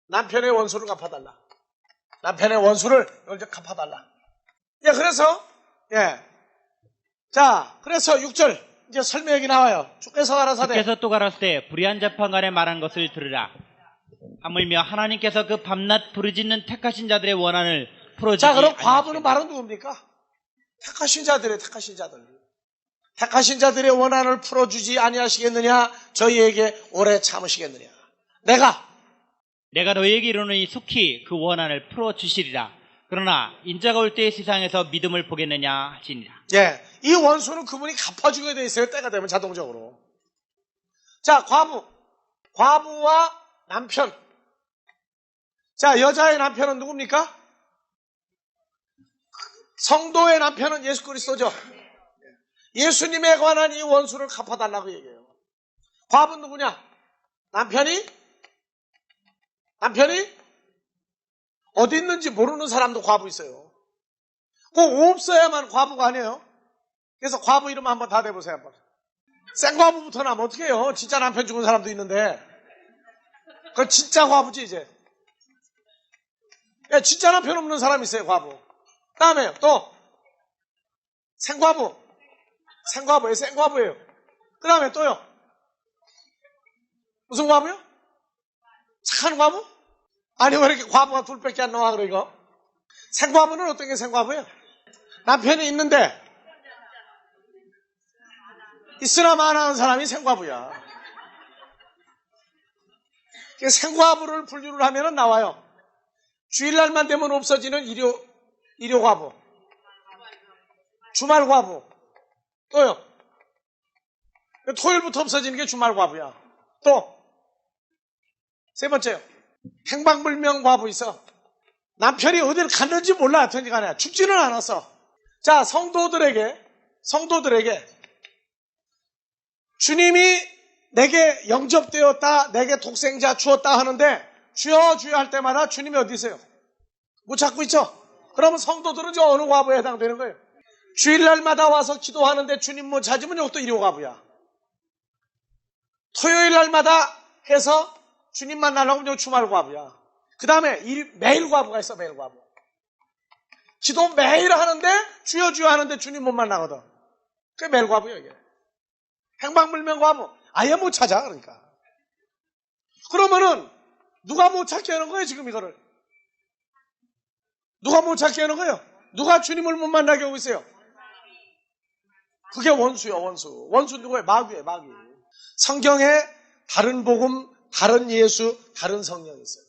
남편의 원수를 갚아달라. 남편의 원수를 먼저 갚아달라. 예, 그래서, 예. 자, 그래서 6절, 이제 설명이 나와요. 주께서 가라사대. 주께서 또 가라사대 불의한 재판관에 말한 것을 들으라. 하물며 하나님께서 그 밤낮 부르짖는 택하신 자들의 원한을 풀어주지 자, 그럼 아니하시겠느냐. 과부는 바로 누굽니까? 택하신 자들의 택하신 자들. 택하신 자들의 원한을 풀어주지 아니하시겠느냐? 저희에게 오래 참으시겠느냐? 내가 너희에게 이르노니 속히 그 원한을 풀어주시리라. 그러나 인자가 올 때의 세상에서 믿음을 보겠느냐 하시니라. 예, 이 원수는 그분이 갚아주게 돼 있어요. 때가 되면 자동적으로. 자, 과부와 남편. 자, 여자의 남편은 누굽니까? 성도의 남편은 예수 그리스도죠. 예수님에 관한 이 원수를 갚아달라고 얘기해요. 과부는 누구냐? 남편이 어디 있는지 모르는 사람도 과부 있어요. 꼭 없어야만 과부가 아니에요. 그래서 과부 이름 한번 다 대보세요. 한번. 생과부부터 나면 어떻게 해요? 진짜 남편 죽은 사람도 있는데. 그건 진짜 과부지 이제. 야, 진짜 남편 없는 사람 있어요. 과부. 다음에 또 생과부예요. 그 다음에 또요. 무슨 과부요? 착한 과부? 아니 왜 이렇게 과부가 둘밖에 안 나와 그래 이거? 생과부는 어떤 게 생과부예요? 남편이 있는데 있으나 마나하는 사람이 생과부야. 생과부를 분류를 하면 나와요. 주일날만 되면 없어지는 일요과부, 주말과부, 또요. 토요일부터 없어지는 게 주말과부야. 또 세 번째요. 행방불명 과부 있어. 남편이 어디를 갔는지 몰라. 하여튼 간에 죽지는 않았어. 자, 성도들에게 주님이 내게 영접되었다, 내게 독생자 주었다 하는데 주여 주여 할 때마다 주님이 어디 있어요? 못 찾고 있죠? 그러면 성도들은 저 어느 과부에 해당되는 거예요? 주일날마다 와서 기도하는데 주님 못 찾으면 이것도 일요과부야. 토요일날마다 해서 주님 만나려고 하면 주말과부야. 그 다음에 매일과부가 있어. 매일과부. 기도 매일 하는데 주여 주여 하는데 주님 못 만나거든. 그게 매일과부야 이게. 행방불명과부 아예 못 찾아. 그러니까 그러면은 누가 못 찾게 하는 거예요 지금 이거를? 누가 못 찾게 하는 거예요? 누가 주님을 못 만나게 하고 있어요? 그게 원수요. 원수 누구예요? 마귀예요. 마귀. 성경에 다른 복음, 다른 예수, 다른 성령이 있어요.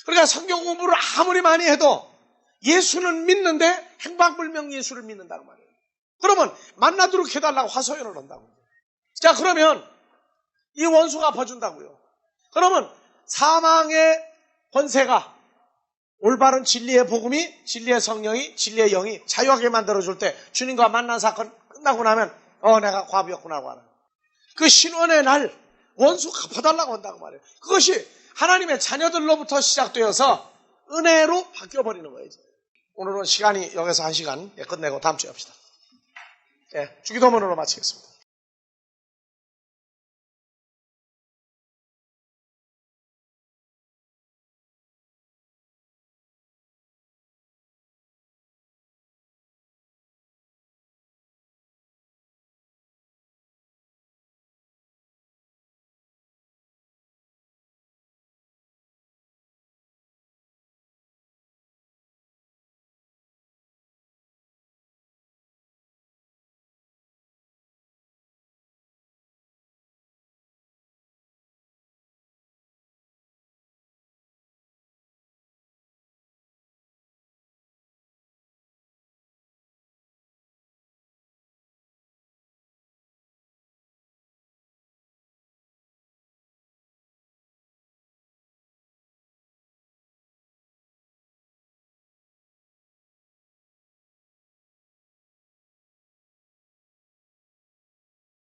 그러니까 성경 공부를 아무리 많이 해도 예수는 믿는데 행방불명 예수를 믿는다고 말이에요. 그러면 만나도록 해달라고 화소연을 한다고. 자, 그러면 이 원수가 갚아준다고요. 그러면 사망의 권세가 올바른 진리의 복음이, 진리의 성령이, 진리의 영이 자유하게 만들어줄 때 주님과 만난 사건 끝나고 나면 내가 과부였구나 하고 하는 그 신원의 날 원수 갚아달라고 한다고 말해요. 그것이 하나님의 자녀들로부터 시작되어서 은혜로 바뀌어버리는 거예요. 이제. 오늘은 시간이 여기서 1시간 끝내고 다음 주에 합시다. 주기도문으로 마치겠습니다.